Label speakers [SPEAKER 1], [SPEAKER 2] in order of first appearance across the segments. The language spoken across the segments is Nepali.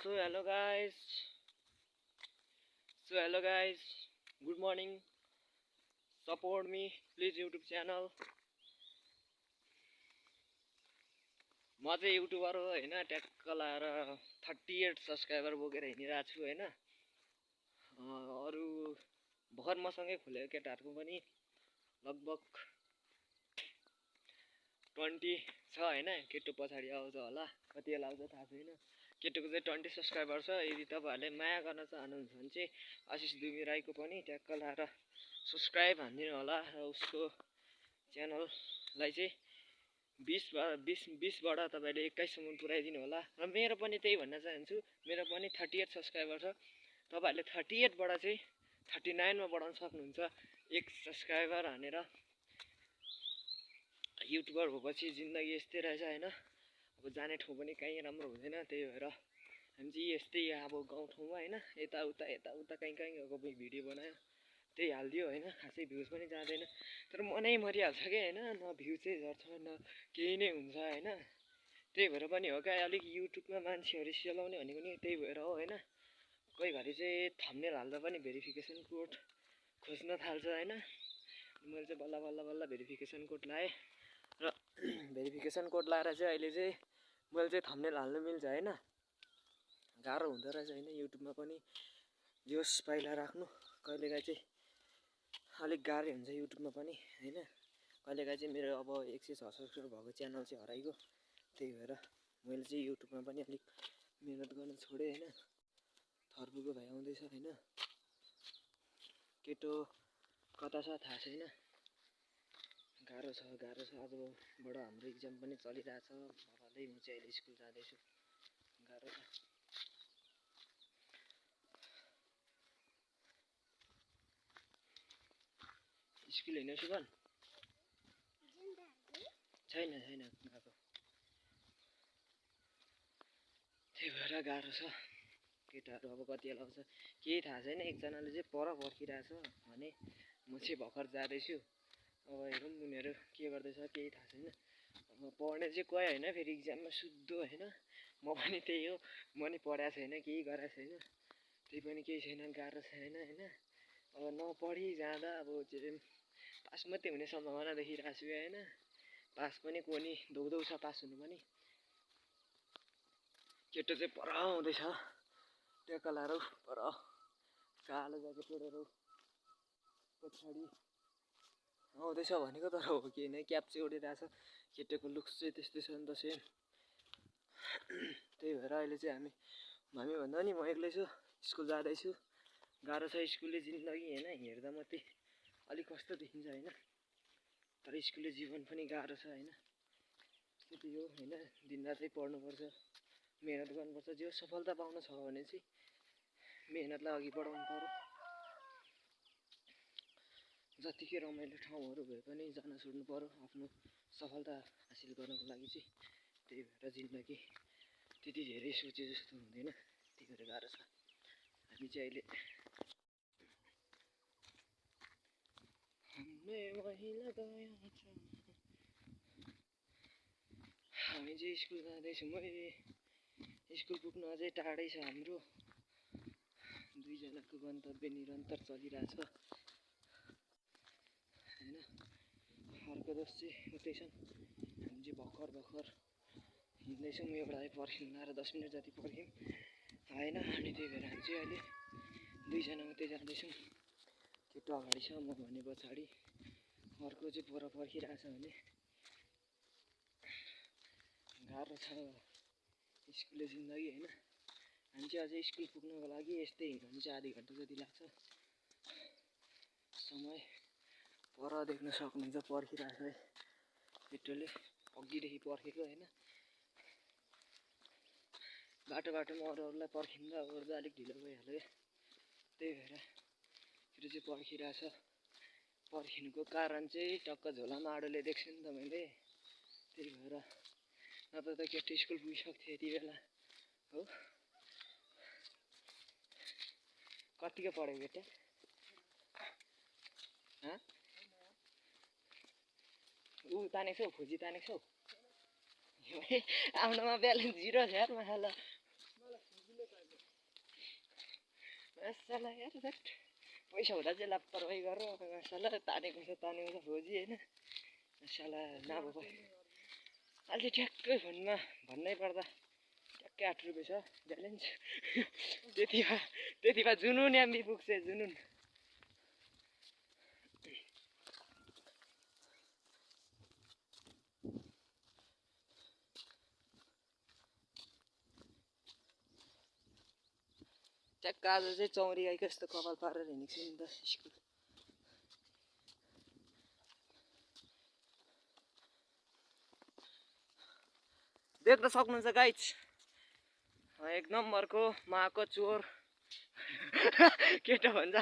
[SPEAKER 1] So hello guys, good morning. Support me please YouTube channel. म चाहिँ युट्युबर हो हैन, ट्याक्क लाएर 38 सब्स्क्राइबर बोकेर हिँडिरहेको छु हैन। अरु भर्खर मसँगै खुलेको केटाहरुको पनि लगभग 20 छ हैन। केटो पछाडी आउँछ होला, कति बेला आउँछ थाहा छैन। केटोको चाहिँ 20 सब्स्क्राइबर छ। यदि तपाईहरुले माया गर्न चाहनुहुन्छ भने चाहिँ आशिष दुमी राईको पनि ट्याक्क लाएर सब्स्क्राइब हान्दिनु होला र उसको च्यानललाई चाहिँ 20 बाट तपाईले 21 सम्म पुर्याइदिनु होला। र मेरो पनि त्यही भन्न चाहन्छु, मेरो पनि 38 सब्स्क्राइबर छ। तपाईहरुले 38 बाट चाहिँ 39 मा बढाउन सक्नुहुन्छ। एक सब्स्क्राइबर हानेर युट्युबर भएपछि जिन्दगी यस्तै रहेछ हैन। अब जाने ठाउँ पनि कहीँ राम्रो हुँदैन, त्यही भएर हामी चाहिँ यस्तै अब गाउँ ठाउँमा हैन यताउता कहीँ गएको भिडियो बनायो त्यही हाल्दियो हैन। खासै भ्युज पनि जाँदैन, तर मनै मरिहाल्छ के हैन। न भ्यू चाहिँ झर्छ न केही नै हुन्छ हैन। त्यही भएर पनि हो क्या, अलिक युट्युबमा मान्छेहरु सेलाउने भनेको नि त्यही भएर हो हैन। कोही घरि चाहिँ थम्बनेल हाल्दा पनि भेरिफिकेसन कोड खोज्न थाल्छ हैन। मैले चाहिँ बल्ल भेरिफिकेसन कोड लाएँ र भेरिफिकेसन कोड लाएर चाहिँ अहिले चाहिँ मैले चाहिँ थम्बनेल हाल्न मिल्छ हैन। गाह्रो हुँदो रहेछ हैन युट्युबमा पनि। जोस पाइला राख्नु कहिलेकाहीँ चाहिँ अलिक गाह्रै हुन्छ युट्युबमा पनि हैन। कहिलेकाहीँ चाहिँ मेरो अब 106 सब्स्क्राइबर भएको च्यानल चाहिँ हराइगयो। त्यही भएर मैले चाहिँ युट्युबमा पनि अलिक मेहनत गर्न छोडेँ हैन। थर्बुको भाइ आउँदैछ हैन। केटो कता छ थाहा छैन। गाह्रो छ आजबाट हाम्रो एक्जाम पनि चलिरहेछ। मजाले म चाहिँ अहिले स्कुल जाँदैछु। गाह्रो छ। स्कुल हिँड्नु सुभन छैन गएको। त्यही भएर गाह्रो छ। केटाहरु अब कति बेला आउँछ केही थाहा छैन। एकजनाले चाहिँ पर पर्खिरहेछ भने म चाहिँ भर्खर जाँदैछु। अब हेरौँ उनीहरू के गर्दैछ केही थाहा छैन। अब पढ्ने चाहिँ कोही होइन, फेरि इक्जाममा सुद्धो होइन। म पनि त्यही हो, म नि पढाएको छैन, केही गराएको छैन, त्यही पनि केही छैन, गाह्रो छैन होइन। अब नपढी जाँदा अब पास मात्रै हुने सम्भावना देखिरहेको छु होइन। पास पनि कोनी धौधौ छ पास हुनु पनि। केटो चाहिँ पर आउँदैछ ट्याक्क लाएर पर कालो ज्याकेट ओढेर पछाडि आउँदैछ भनेको, तर हो कि होइन क्याप चाहिँ ओढिरहेछ। केटोको लुक्स चाहिँ त्यस्तै छ नि त सेम। त्यही भएर अहिले चाहिँ हामी भन्दा नि म एक्लै छु, स्कुल जाँदैछु। गाह्रो छ स्कुलले जिन्दगी होइन। हेर्दा मात्रै अलिक कस्तो देखिन्छ होइन, तर स्कुलले जीवन पनि गाह्रो छ होइन। त्यति हो होइन। दिनरातै पढ्नुपर्छ, मेहनत गर्नुपर्छ। जो सफलता पाउन छ भने चाहिँ मेहनतलाई अघि बढाउनु पर्यो। जतिकै रमाइलो ठाउँहरू भए पनि जान छोड्नु पर्यो आफ्नो सफलता हासिल गर्नको लागि चाहिँ। त्यही भएर जिन्दगी त्यति धेरै सोचे जस्तो हुँदैन, त्यही भएर गाह्रो छ। हामी चाहिँ अहिले हामी चाहिँ स्कुल जाँदैछौँ है। स्कुल पुग्न अझै टाढै छ हाम्रो। दुईजनाको गन्तव्य निरन्तर चलिरहेछ होइन। अर्को दोस्त चाहिँ उतै छन्, हामी चाहिँ भर्खर हिँड्दैछौँ। एउटाले पर्खिनु लाएर 10 मिनट जति पर्ख्यौँ आएन, अनि त्यही भएर हामी चाहिँ अहिले दुईजना उतै जाँदैछौँ। केटो अगाडि छ, म भने पछाडि। अर्को चाहिँ पर पर्खिरहेछ भने। गाह्रो छ स्कुलले जिन्दगी होइन। हामी चाहिँ अझै स्कुल पुग्नको लागि यस्तै हिँड्यो भने चाहिँ आधी घन्टा जति लाग्छ। समय पर देख्न सक्नुहुन्छ, पर्खिरहेछ है केटोले, अघिदेखि पर्खेको होइन। बाटोमा अरूलाई पर्खिँदा ओर्दा अलिक ढिलो भइहाल्यो। त्यही भएर फेरि चाहिँ पर्खिरहेछ। पर्खिनुको कारण चाहिँ टक्क झोला माडोले देख्छ नि त मैले, त्यही भएर। नत्र त केटो स्कुल पुगिसक्थ्यो यति बेला हो। कतिको पढ्यो केटा? ऊ तानेको छौ, खोजी तानेको छौ? आउनुमा ब्यालेन्स 0 छ यार माला। साला यार धत् पैसा हुँदा चाहिँ लापरवाही गरेर साला तानेको छ भोजी होइन साला नभएको अहिले ठ्याक्कै फोनमा भन्नै पर्दा ट्याक्कै 8 रुपियाँ छ ब्यालेन्स त्यति भए जुनुन एमबी पुग्छ जुनुन ट्याक्क आज चाहिँ चौरी गाईको यस्तो कपाल पारेर हिँडेको छु नि त स्कुल देख्न सक्नुहुन्छ गाइज 1 नम्बरको माको चोर केटो भन्छ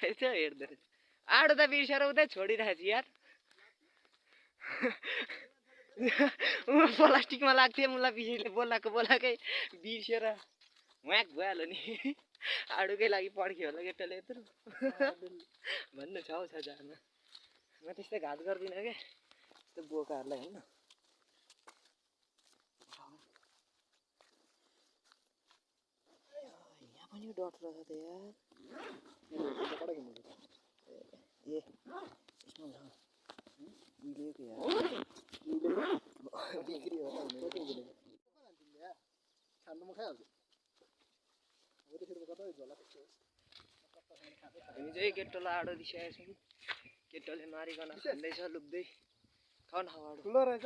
[SPEAKER 1] यसो हेर्दो रहेछ आडो त बिर्सेर उतै छोडिरहेछ यार प्लास्टिकमा लाग्थ्यो मलाई पिछे बोलाएकै बिर्सेर व्याक भइहाल्यो नि आडुकै लागि पड्क्यो होला केटाले यत्रो भन्नु छ हौ छ जान म त्यस्तै घात गर्दिनँ क्या त्यस्तो बोकाहरूलाई होइन यहाँ पनि डट रहेछ त यार ए मिलेको यार बिक्री हो
[SPEAKER 2] खानु म खाइहाल्छु
[SPEAKER 1] हामी चाहिँ केटोलाई आडो दिइसकेका छौँ केटोले मारिकन खाँदैछ लुक्दै खाउन आडो
[SPEAKER 2] ठुलो रहेछ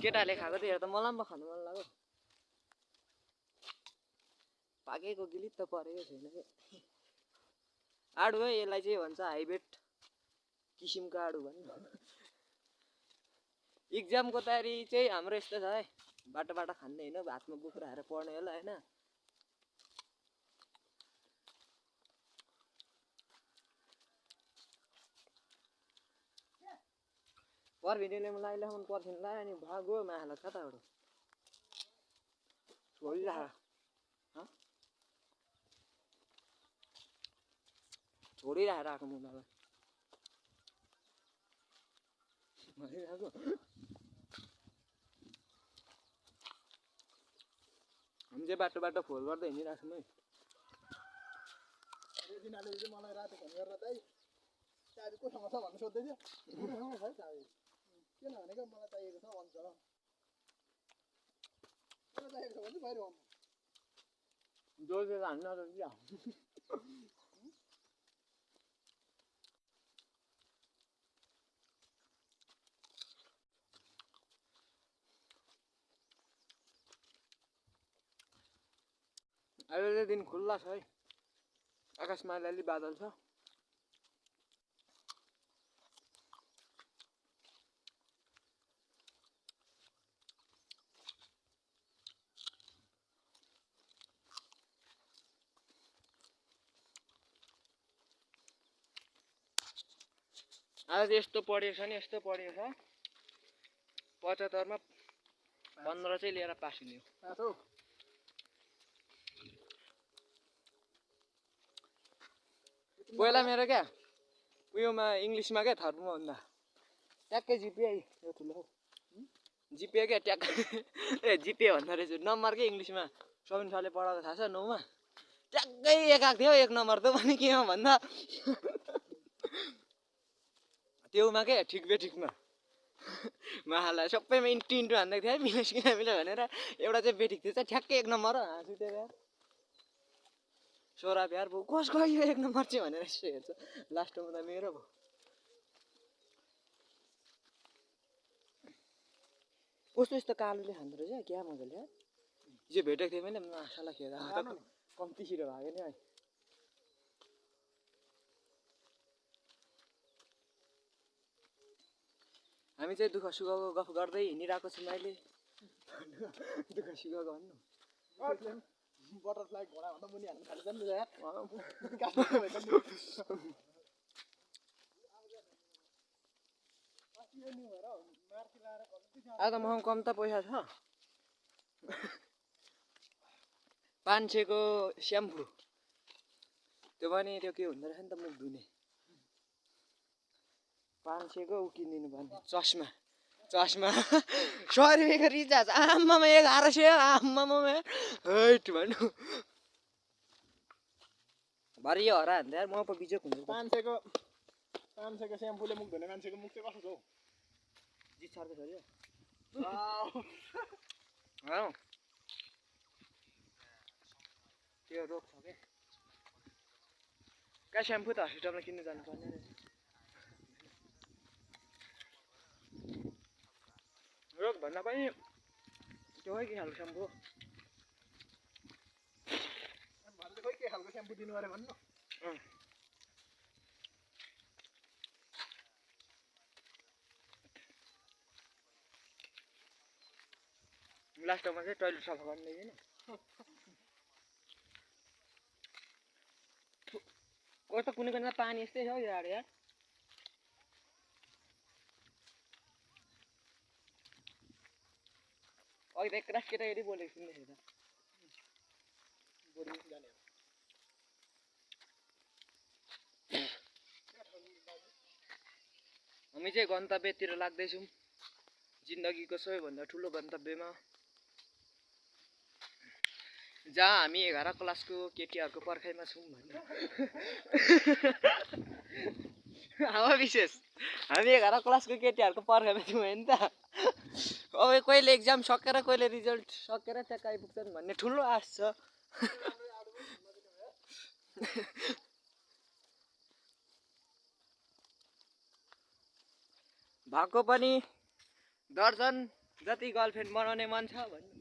[SPEAKER 1] केटाहरूले खाएको त्यही त मलाई पनि खानु मन लाग्यो पाकेको गिलित त परेको छैन कि आडु है यसलाई चाहिँ भन्छ हाइब्रिड किसिमको आडु भन्नु इक्जामको तयारी चाहिँ हाम्रो यस्तो छ है बाटो खान्ने होइन हातमा बुक राखेर पढ्ने होला होइन पर्भिनेले मलाई ल्याउनु पर्थ्यो ला अनि भागो माहाला कताबाट छोडिराखेर आएको मुलालाई भनिरहेको हामी चाहिँ बाटो फोल गर्दै हिँडिरहेको छौँ है
[SPEAKER 2] दिनाले चाहिँ मलाई राति फोन गरेर चाहिँ चाबी कोसँग छ भन्नु सोध्दै थियो है चाबी किन भनेको मलाई चाहिएको छ भन्छ मलाई चाहिएको छ भने बाहिर भन्नु
[SPEAKER 1] जोसेर हान्न क्या अहिले दिन खुल्ला छ है आकाशमा अलि बादल छ आज यस्तो पढेको छ नि यस्तो पढेको छ 75 मा 15 चाहिँ लिएर पास हुने हो पहिला मेरो क्या उयोमा इङ्ग्लिसमा क्या थर्डमा भन्दा ट्याक्कै जिपिए यो ठुलो जिपिए क्या ट्याक्कै ए जिपिए भन्दा रहेछ नम्बरकै इङ्ग्लिसमा सबिन सरले पढाएको थाहा छ 9 मा ट्याक्कै 1 आएको थियो 1 नम्बर त पनि केमा भन्दा त्योमा क्या ठिक बेठिकमा माहाला सबैमा इन्टु हान्दै थियो है मिलेस कि नमिले भनेर एउटा चाहिँ बेठिक थियो चाहिँ ठ्याक्कै 1 नम्बर हाँसु त्यो यार सोरा प्यार भयो कसको यो 1 नम्बर चाहिँ भनेर यसो हेर्छ लास्टमा त मेरो भयो कस्तो यस्तो कालोले खाँदो रहेछ क्या मजाले जे भेटेको थिएँ मैले माछालाई खेदा कम्ती छिटो भाग्यो नि है हामी चाहिँ दुःख सुखको गफ गर्दै हिँडिरहेको छौँ अहिले दुःख सुख गर्नु
[SPEAKER 2] बटरफ्लाई घोडा भन्दा मुनि हाल्नु थाल्छ नि
[SPEAKER 1] आज त मसँग कम त पैसा छ 500 को स्याम्पू त्यो पनि त्यो के हुँदो रहेछ नि त मुख धुने 500 को किनिदिनु पर्ने चस्मा चस्मा 100 रुपियाँको रिचार्ज आम्मामा 1100 आम्मामा हैट भन्नु भरे यो हरा हान्दा यार म पो बिजोक हुन्छु
[SPEAKER 2] 500 को स्याम्पूले मुख धुने मान्छेको मुख चाहिँ कस्तो छ हौ
[SPEAKER 1] जित सर्दै छ यो
[SPEAKER 2] वाउ
[SPEAKER 1] त्यो रोग छ के का स्याम्पू त हस्पिटलमा किन्नु जानु पर्ने रहेछ रोग भन्दा पनि त्यो है के खालको स्याम्पू
[SPEAKER 2] भन्दै खोइ के खालको स्याम्पू दिनु अरे भन्नु
[SPEAKER 1] लास्टमा चाहिँ टोइलेट सफा गर्नु होइन कस्तो कुनै कुनै पानी यस्तै छ हौ यो यार अघि त एकरास केटाकेटी बोलेको सुन्दैछु त
[SPEAKER 2] बोर्डिङ जाने
[SPEAKER 1] हामी चाहिँ गन्तव्यतिर लाग्दैछौँ जिन्दगीको सबैभन्दा ठुलो गन्तव्यमा जहाँ हामी 11 क्लासको केटीहरूको पर्खाइमा छौँ भन्नु अब विशेष हामी 11 क्लासको केटीहरूको पर्खाइमा छौँ होइन त अब कहिले एक्जाम सकेर कहिले रिजल्ट सकेर त्यहाँ आइपुग्छन् भन्ने ठुलो आश छ भएको पनि दर्जन जति गर्लफ्रेन्ड बनाउने मन छ भन्नु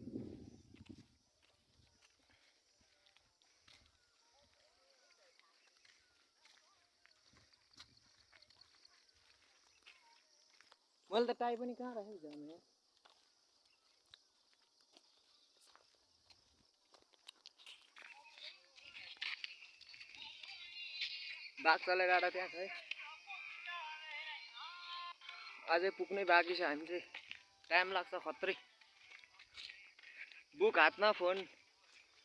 [SPEAKER 1] मैले त टाई पनि कहाँ राखेको जाने बाघचाले डाँडा त्यहाँ छ है अझै पुग्नै बाँकी छ हामी चाहिँ टाइम लाग्छ खत्रै बुक हातमा फोन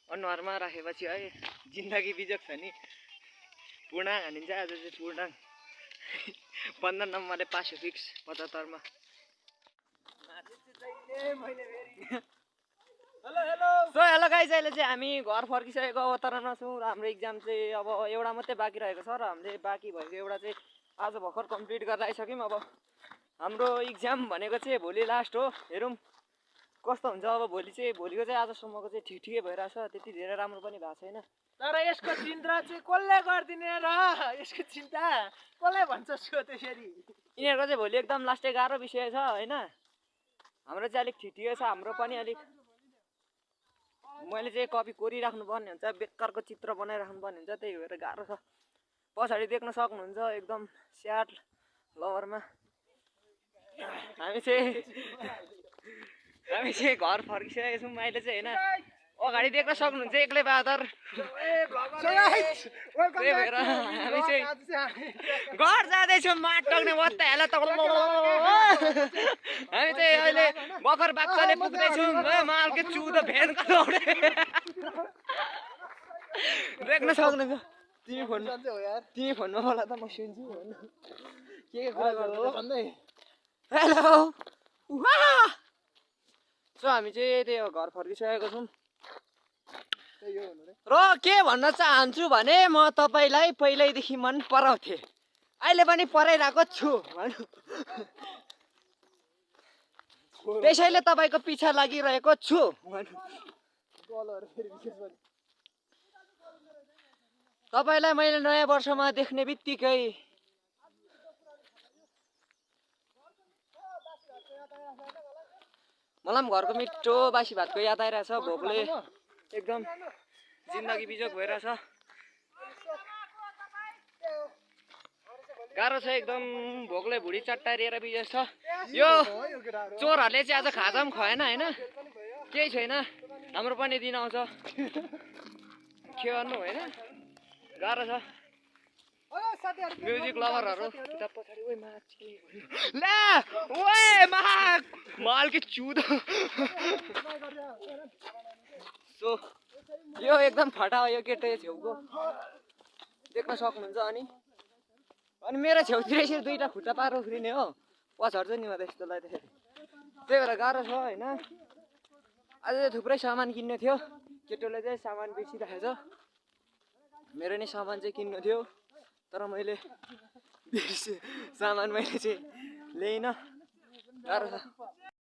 [SPEAKER 1] अनुहारमा राखेपछि है जिन्दगी बिजोक छ नि पूर्णाङ हानिन्छ आज चाहिँ पूर्णाङ 15 नम्बरले पास्यो फिक्स 75 मा सो हेलो गाइज अहिले चाहिँ हामी घर फर्किसकेको अवतरणमा छौँ र हाम्रो इक्जाम चाहिँ अब एउटा मात्रै बाँकी रहेको छ र हामीले बाँकी भएको एउटा चाहिँ आज भर्खर कम्प्लिट गरेर आइसक्यौँ अब हाम्रो इक्जाम भनेको चाहिँ भोलि लास्ट हो हेरौँ कस्तो हुन्छ अब भोलिको चाहिँ आजसम्मको चाहिँ ठिकै भइरहेछ त्यति धेरै राम्रो पनि भएको छैन
[SPEAKER 2] तर यसको चिन्ता चाहिँ कसले गरिदिने र यसको चिन्ता कसले भन्छ त्यसरी
[SPEAKER 1] यिनीहरूको चाहिँ भोलि एकदम लास्टै गाह्रो विषय छ होइन हाम्रो चाहिँ अलिक ठिकै छ हाम्रो पनि अलिक मैले चाहिँ कपी कोरिराख्नु पर्ने हुन्छ बेकारको चित्र बनाइराख्नु पर्ने हुन्छ त्यही भएर गाह्रो छ पछाडि देख्न सक्नुहुन्छ एकदम स्याड लवरमा हामी चाहिँ घर फर्किसकेको छौँ अहिले चाहिँ होइन अगाडि देख्न सक्नुहुन्छ एक्लै बहादुर त्यही भएर हामी चाहिँ घर जाँदैछौँ माटोक्ने वत्ता हेला त हामी चाहिँ अहिले भर्खर बाक्साले पुग्दैछौँ मालकै चुद भेन देख्न सक्नुहुन्छ तिमी फोनमा बोला त म सुन्छु के कुरा गर्नु भन्दै हेलो सो हामी चाहिँ त्यो घर फर्किसकेको छौँ र के भन्न चाहन्छु भने म तपाईँलाई पहिल्यैदेखि मन पराउँथेँ अहिले पनि पराइरहेको छु त्यसैले तपाईँको पिछा लागिरहेको छु तपाईँलाई मैले नयाँ वर्षमा देख्ने बित्तिकै मलाई पनि घरको मिठो बासी भातको याद आइरहेछ भोकले एकदम जिन्दगी बिजोक भइरहेछ गाह्रो छ एकदम भोकले भुँडी चट्टारिएर बिजोक छ यो चोरहरूले चाहिँ आज खाजा पनि खुवाएन होइन केही छैन हाम्रो पनि दिन आउँछ के गर्नु होइन गाह्रो छ म्युजिक लभरहरू किताब पछाडि ओइ माथि ला ओए मालकै चुद सो यो एकदम फटा हो यो केटो छेउको देख्न सक्नुहुन्छ अनि मेरो छेउतिर यसरी दुईटा खुट्टा पारो उफ्रिने हो पछाड्छ नि म त यस्तो लाग्दाखेरि त्यही भएर गाह्रो छ होइन अझै थुप्रै सामान किन्नु थियो केटोले चाहिँ सामान बेचिराखेको छ मेरो नि सामान चाहिँ किन्नु थियो तर मैले सामान मैले चाहिँ ल्याइनँ गाह्रो छ